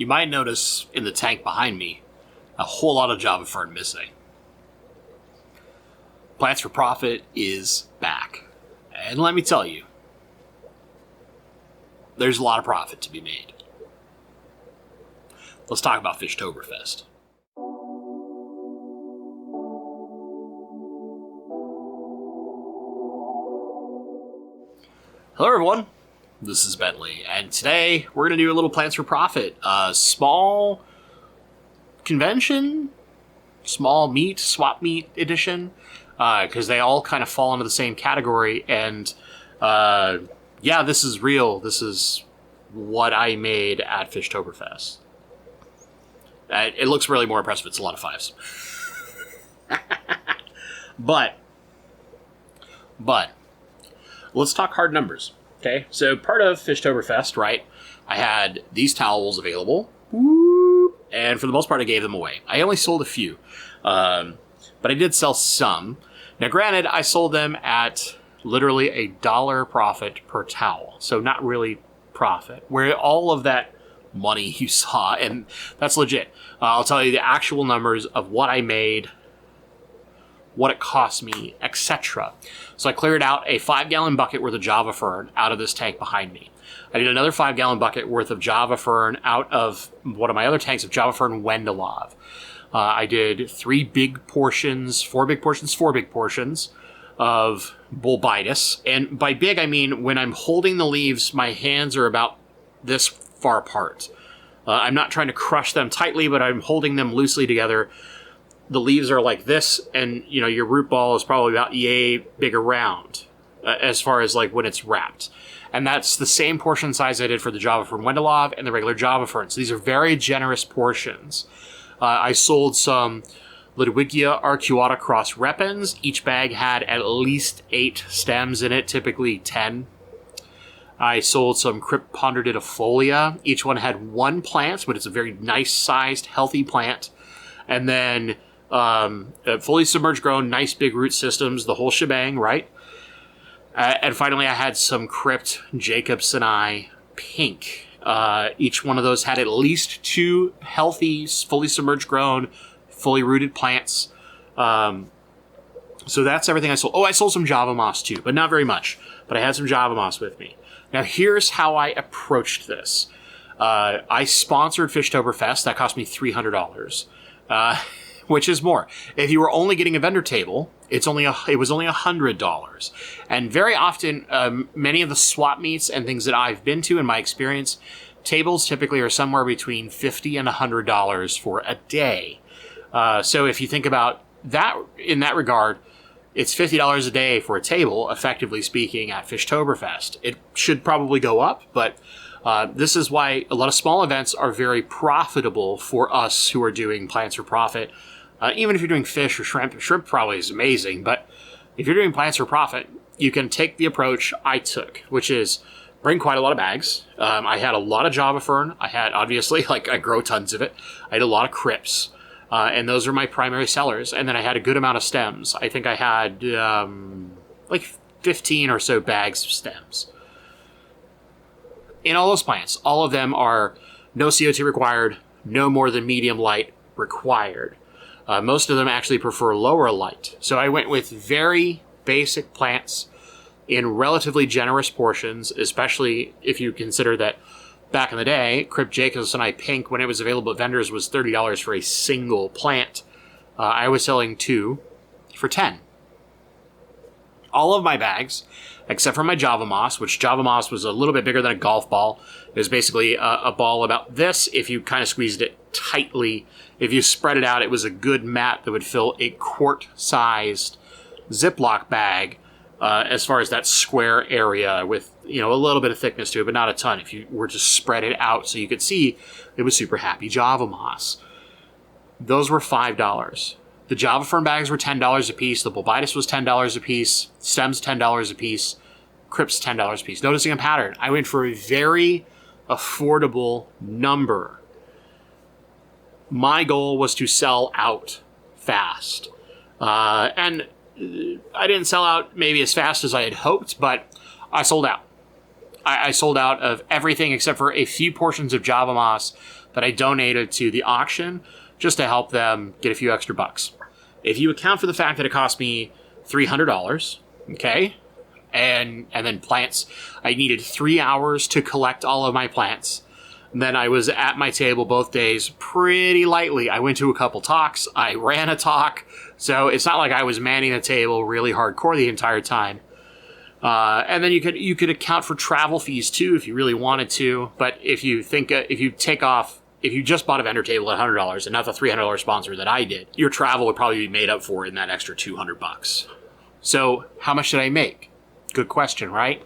You might notice in the tank behind me a whole lot of Java Fern missing. Plants for Profit is back. And let me tell you, there's a lot of profit to be made. Let's talk about Fishtoberfest. Hello everyone, this is Bentley, and today we're going to do a little Plants for Profit, a small convention, small swap meet edition, because they all kind of fall into the same category, and yeah, this is real. This is what I made at Fishtoberfest. It looks really more impressive. It's a lot of fives. But let's talk hard numbers. Okay, so part of Fishtoberfest, right? I had these towels available, and for the most part, I gave them away. I only sold a few, but I did sell some. Now, granted, I sold them at literally $1 profit per towel, so not really profit. Where all of that money you saw, and that's legit. I'll tell you the actual numbers of what I made, what it cost me, etc. So I cleared out a 5-gallon bucket worth of Java Fern out of this tank behind me. I did another 5-gallon bucket worth of Java Fern out of one of my other tanks of Java Fern Wendelov. I did 4 big portions of Bulbitis. And by big, I mean when I'm holding the leaves, my hands are about this far apart. I'm not trying to crush them tightly, but I'm holding them loosely together. The leaves are like this, and your root ball is probably about yay big around as far as like when it's wrapped. And that's the same portion size I did for the Java Fern Wendelov and the regular Java Fern. So these are very generous portions. I sold some Ludwigia arcuata cross repens. Each bag had at least 8 stems in it, typically 10. I sold some Crypt Ponderidifolia. Each one had 1 plant, but it's a very nice sized, healthy plant. And then fully submerged grown, nice big root systems, the whole shebang, right? And finally, I had some Crypt Jacobsoni pink. Each one of those had at least 2 healthy, fully submerged grown, fully rooted plants. So that's everything I sold. Oh, I sold some Java Moss too, but not very much. But I had some Java Moss with me. Now, here's how I approached this. I sponsored Fishtoberfest. That cost me $300. Which is more. If you were only getting a vendor table, it was only $100. And very often, many of the swap meets and things that I've been to in my experience, tables typically are somewhere between $50 and $100 for a day. So if you think about that in that regard, it's $50 a day for a table, effectively speaking, at Fishtoberfest. It should probably go up, but this is why a lot of small events are very profitable for us who are doing Plants for Profit. Even if you're doing fish or shrimp probably is amazing, but if you're doing Plants for Profit, you can take the approach I took, which is bring quite a lot of bags. I had a lot of Java Fern. I had, obviously, I grow tons of it. I had a lot of Crypts, and those are my primary sellers. And then I had a good amount of stems. I think I had 15 or so bags of stems. In all those plants, all of them are no CO2 required, no more than medium light required. Most of them actually prefer lower light. So I went with very basic plants in relatively generous portions, especially if you consider that back in the day, Crypt Jacobsoni pink, when it was available at vendors, was $30 for a single plant. I was selling 2 for $10. All of my bags, except for my Java Moss, which Java Moss was a little bit bigger than a golf ball. It was basically a ball about this if you kind of squeezed it tightly. If you spread it out, it was a good mat that would fill a quart-sized Ziploc bag as far as that square area with, a little bit of thickness to it, but not a ton. If you were to spread it out so you could see, it was super happy Java Moss. Those were $5. The Java Fern bags were $10 a piece. The Bulbitis was $10 a piece. Stems $10 a piece. Crypts $10 a piece. Noticing a pattern. I went for a very affordable number. My goal was to sell out fast. And I didn't sell out maybe as fast as I had hoped, but I sold out. I sold out of everything except for a few portions of Java Moss that I donated to the auction just to help them get a few extra bucks. If you account for the fact that it cost me $300, okay, and then plants, I needed 3 hours to collect all of my plants. And then I was at my table both days pretty lightly. I went to a couple talks. I ran a talk. So it's not like I was manning the table really hardcore the entire time. And then you could account for travel fees too if you really wanted to. But if you just bought a vendor table at $100 and not the $300 sponsor that I did, your travel would probably be made up for in that extra $200. So how much did I make? Good question, right?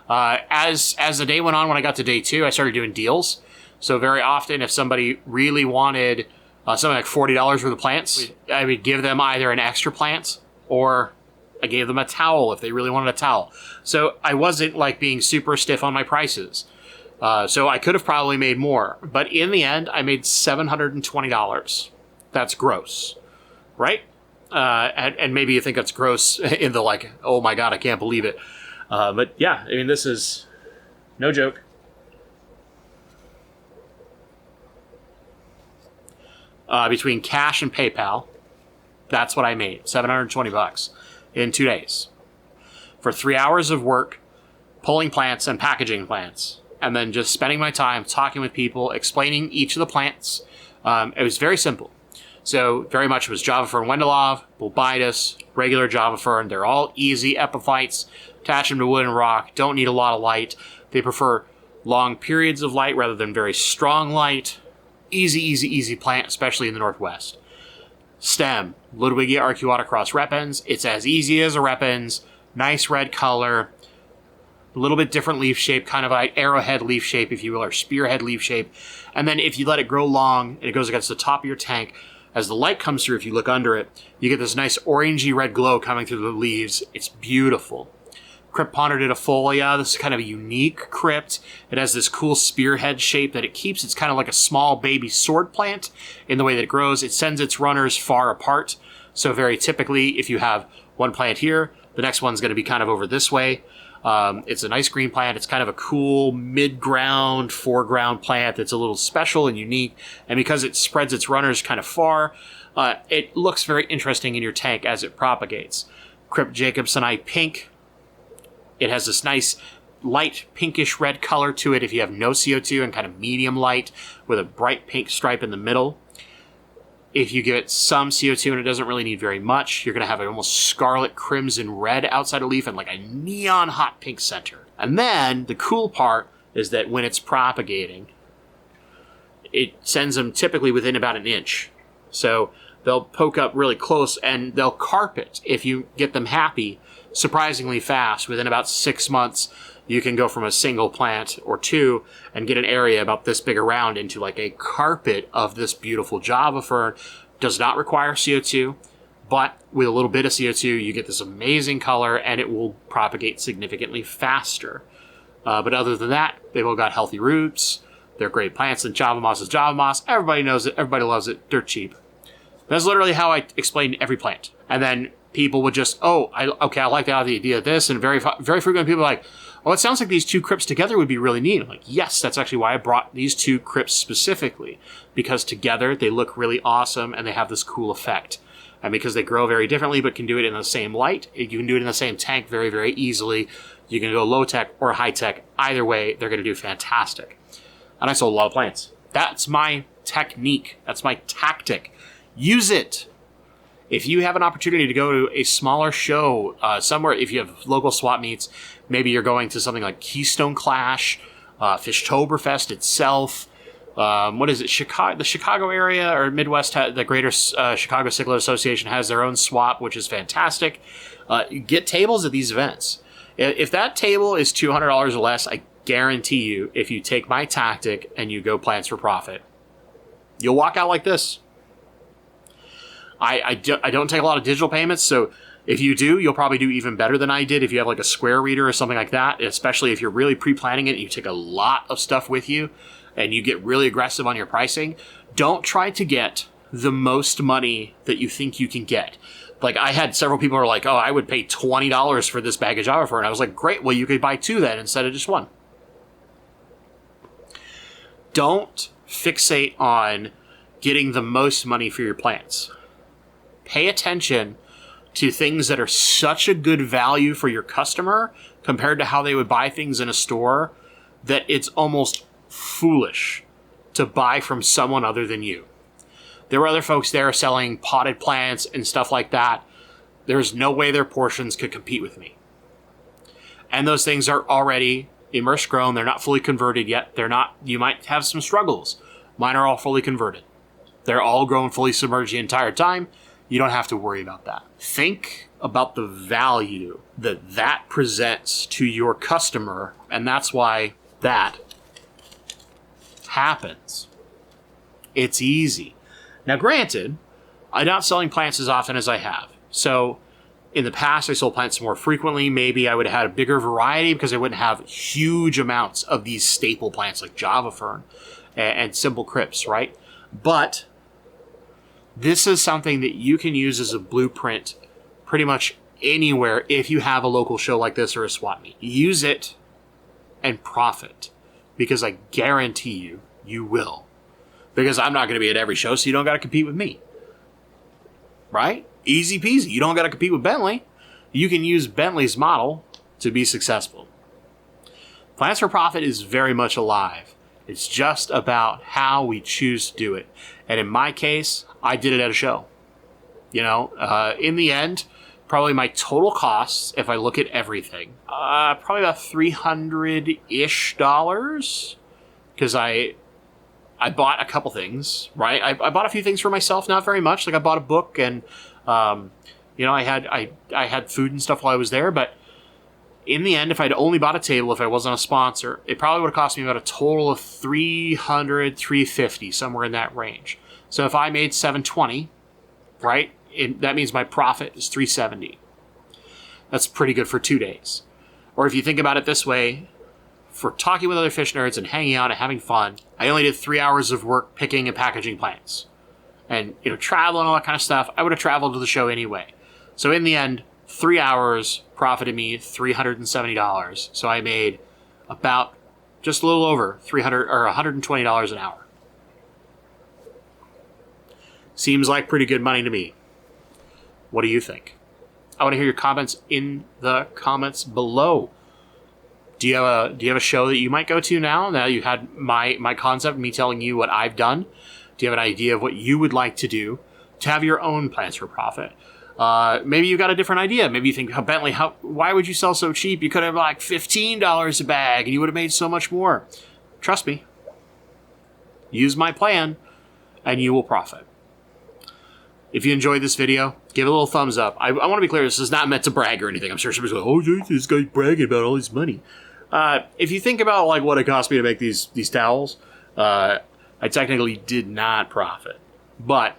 As the day went on, when I got to day 2, I started doing deals. So very often, if somebody really wanted something like $40 worth of plants, I would give them either an extra plant or I gave them a towel if they really wanted a towel. So I wasn't like being super stiff on my prices. So I could have probably made more. But in the end, I made $720. That's gross, right? And maybe you think that's gross in the like, oh my God, I can't believe it. But yeah, I mean, this is no joke. Between cash and PayPal, that's what I made, $720 in 2 days. For 3 hours of work, pulling plants and packaging plants, and then just spending my time talking with people, explaining each of the plants. It was very simple. So very much was Java Fern Wendelov, Bulbitis, regular Java Fern. They're all easy epiphytes. Attach them to wood and rock. Don't need a lot of light. They prefer long periods of light rather than very strong light. Easy plant, especially in the Northwest. Stem, Ludwigia arcuata cross repens. It's as easy as a repens. Nice red color. A little bit different leaf shape, kind of like arrowhead leaf shape, if you will, or spearhead leaf shape. And then if you let it grow long and it goes against the top of your tank, as the light comes through, if you look under it, you get this nice orangey red glow coming through the leaves. It's beautiful. Crypt Ponderdidifolia, this is kind of a unique crypt. It has this cool spearhead shape that it keeps. It's kind of like a small baby sword plant in the way that it grows. It sends its runners far apart. So very typically, if you have one plant here, the next one's going to be kind of over this way. It's a nice green plant. It's kind of a cool mid-ground, foreground plant that's a little special and unique. And because it spreads its runners kind of far, it looks very interesting in your tank as it propagates. Crypt Jacobsoni pink. It has this nice light pinkish red color to it if you have no CO2 and kind of medium light with a bright pink stripe in the middle. If you give it some CO2 and it doesn't really need very much, you're going to have an almost scarlet crimson red outside a leaf and like a neon hot pink center. And then the cool part is that when it's propagating, it sends them typically within about an inch. So they'll poke up really close and they'll carpet if you get them happy surprisingly fast. Within about 6 months, you can go from a single plant or two and get an area about this big around into like a carpet of this beautiful Java Fern. Does not require CO2, but with a little bit of CO2, you get this amazing color and it will propagate significantly faster. But other than that, they've all got healthy roots. They're great plants, and Java Moss is Java Moss. Everybody knows it. Everybody loves it. They're cheap. That's literally how I explain every plant. And then people would just, I like the idea of this. And very frequently people are like, it sounds like these two crypts together would be really neat. I'm like, yes, that's actually why I brought these two crypts specifically, because together they look really awesome and they have this cool effect. And because they grow very differently, but can do it in the same light, you can do it in the same tank very, very easily. You can go low tech or high tech. Either way, they're going to do fantastic. And I sold a lot of plants. That's my technique. That's my tactic. Use it. If you have an opportunity to go to a smaller show somewhere, if you have local swap meets, maybe you're going to something like Keystone Clash, Fishtoberfest itself. What is it? The Chicago area or Midwest, the Greater Chicago Cichlid Association has their own swap, which is fantastic. Get tables at these events. If that table is $200 or less, I guarantee you, if you take my tactic and you go plants for profit, you'll walk out like this. I don't take a lot of digital payments, so if you do, you'll probably do even better than I did if you have like a Square Reader or something like that, especially if you're really pre-planning it and you take a lot of stuff with you and you get really aggressive on your pricing. Don't try to get the most money that you think you can get. Like, I had several people who were like, I would pay $20 for this bag of Java Fern. And I was like, great, well, you could buy two then instead of just one. Don't fixate on getting the most money for your plants. Pay attention to things that are such a good value for your customer compared to how they would buy things in a store that it's almost foolish to buy from someone other than you. There were other folks there selling potted plants and stuff like that. There's no way their portions could compete with me. And those things are already immersed grown. They're not fully converted yet. You might have some struggles. Mine are all fully converted. They're all grown fully submerged the entire time. You don't have to worry about that. Think about the value that presents to your customer, and that's why that happens. It's easy. Now, granted, I'm not selling plants as often as I have. So in the past, I sold plants more frequently. Maybe I would have had a bigger variety because I wouldn't have huge amounts of these staple plants like Java fern and simple crypts, right? But this is something that you can use as a blueprint pretty much anywhere if you have a local show like this or a swap meet. Use it and profit, because I guarantee you, you will. Because I'm not going to be at every show, so you don't got to compete with me. Right? Easy peasy. You don't got to compete with Bentley. You can use Bentley's model to be successful. Plants for Profit is very much alive. It's just about how we choose to do it. And in my case, I did it at a show. You know, in the end, probably my total costs, if I look at everything, probably about $300-ish, because I bought a couple things, right? I bought a few things for myself, not very much. Like I bought a book, and you know, I had food and stuff while I was there. But in the end, if I'd only bought a table, if I wasn't a sponsor, it probably would have cost me about a total of $300, $350, somewhere in that range. So if I made $720, right, that means my profit is $370. That's pretty good for 2 days. Or if you think about it this way, for talking with other fish nerds and hanging out and having fun, I only did 3 hours of work picking and packaging plants. And, you know, travel and all that kind of stuff, I would have traveled to the show anyway. So in the end, 3 hours profited me $370. So I made about just a little over $300 or $120 an hour. Seems like pretty good money to me. What do you think? I want to hear your comments in the comments below. Do you have a show that you might go to now? Now you had my concept, me telling you what I've done. Do you have an idea of what you would like to do to have your own plants for profit? Maybe you've got a different idea. Maybe you think, Bentley, why would you sell so cheap? You could have like $15 a bag and you would have made so much more. Trust me. Use my plan and you will profit. If you enjoyed this video, give it a little thumbs up. I want to be clear, this is not meant to brag or anything. I'm sure somebody's like, oh, this guy's bragging about all his money. If you think about like what it cost me to make these towels, I technically did not profit. But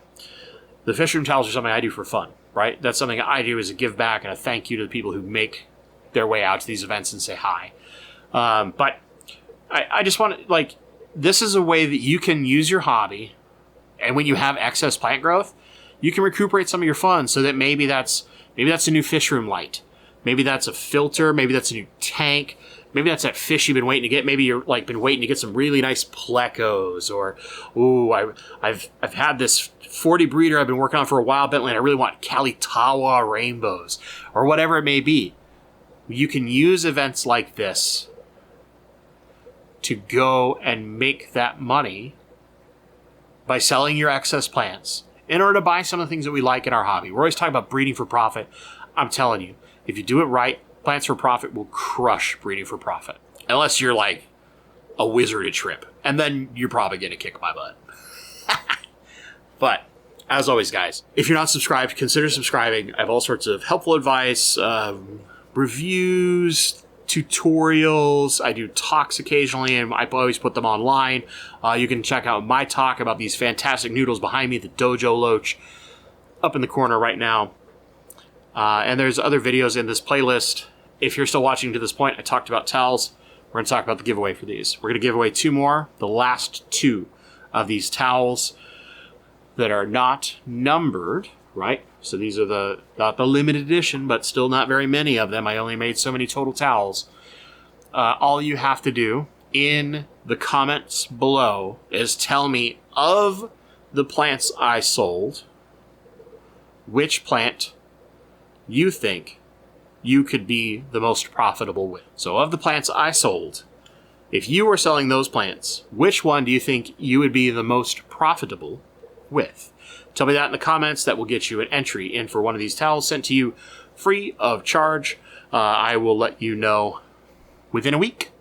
the fish room towels are something I do for fun, right? That's something I do as a give back and a thank you to the people who make their way out to these events and say hi. But I just want to, like, this is a way that you can use your hobby, and when you have excess plant growth, you can recuperate some of your funds so that maybe that's a new fish room light. Maybe that's a filter. Maybe that's a new tank. Maybe that's that fish you've been waiting to get. Maybe you're like been waiting to get some really nice plecos, or I've had this 40 breeder I've been working on for a while, Bentley, and I really want Kalitawa rainbows, or whatever it may be. You can use events like this to go and make that money by selling your excess plants in order to buy some of the things that we like in our hobby. We're always talking about breeding for profit. I'm telling you, if you do it right, Plants for Profit will crush breeding for profit. Unless you're like a wizard at shrimp. And then you're probably going to kick my butt. But, as always, guys, if you're not subscribed, consider subscribing. I have all sorts of helpful advice, reviews, tutorials. I do talks occasionally, and I always put them online. You can check out my talk about these fantastic noodles behind me, the Dojo Loach, up in the corner right now. And there's other videos in this playlist. If you're still watching to this point, I talked about towels. We're going to talk about the giveaway for these. We're going to give away 2 more, the last 2 of these towels that are not numbered, right? So these are not the limited edition, but still not very many of them. I only made so many total towels. All you have to do in the comments below is tell me, of the plants I sold, which plant you think you could be the most profitable with. So of the plants I sold, if you were selling those plants, which one do you think you would be the most profitable with? Tell me that in the comments. That will get you an entry in for one of these towels sent to you free of charge. I will let you know within a week.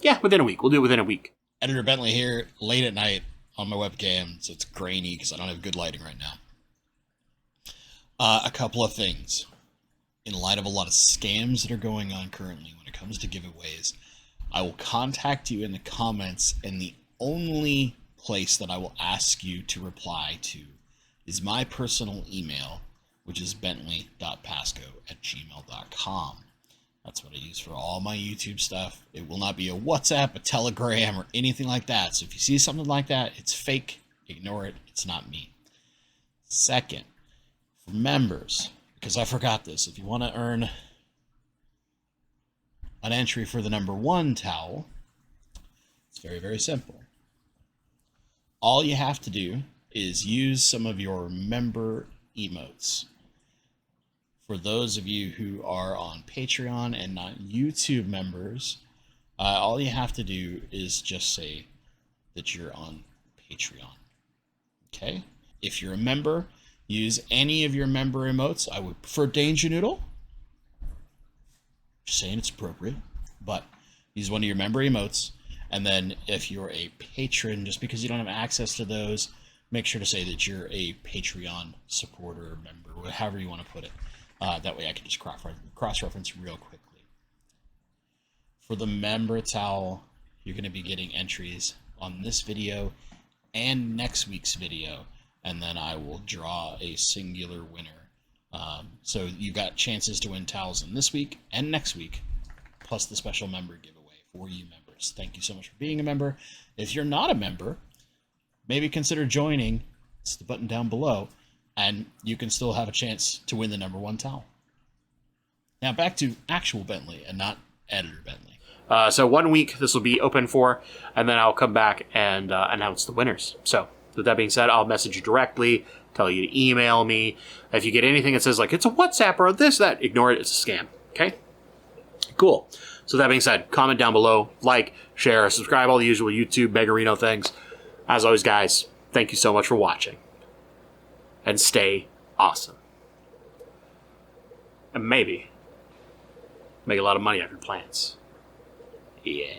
Yeah, within a week. We'll do it within a week. Editor Bentley here, late at night on my webcam, so it's grainy because I don't have good lighting right now. A couple of things. In light of a lot of scams that are going on currently when it comes to giveaways, I will contact you in the comments, and the only place that I will ask you to reply to is my personal email, which is bentley.pasco@gmail.com. That's what I use for all my YouTube stuff. It will not be a WhatsApp, a Telegram, or anything like that. So if you see something like that, it's fake. Ignore it. It's not me. Second, for members, because I forgot this, if you want to earn an entry for the #1 towel, it's very, very simple. All you have to do is use some of your member emotes. For those of you who are on Patreon and not YouTube members, all you have to do is just say that you're on Patreon. Okay? If you're a member, use any of your member emotes. I would prefer Danger Noodle. Just saying it's appropriate. But use one of your member emotes. And then if you're a patron, just because you don't have access to those, make sure to say that you're a Patreon supporter, member, however you want to put it. That way I can just cross-reference real quickly. For the member towel, you're going to be getting entries on this video and next week's video, and then I will draw a singular winner. So you've got chances to win towels in this week and next week, plus the special member giveaway for you members. Thank you so much for being a member. If you're not a member, maybe consider joining. It's the button down below. And you can still have a chance to win the #1 towel. Now back to actual Bentley and not editor Bentley. So 1 week this will be open for, and then I'll come back and announce the winners. So with that being said, I'll message you directly, tell you to email me. If you get anything that says like it's a WhatsApp or this, that, ignore it. It's a scam. Okay? Cool. So that being said, comment down below, like, share, subscribe, all the usual YouTube Megarino things. As always, guys, thank you so much for watching. And stay awesome. And maybe make a lot of money off your plants. Yeah.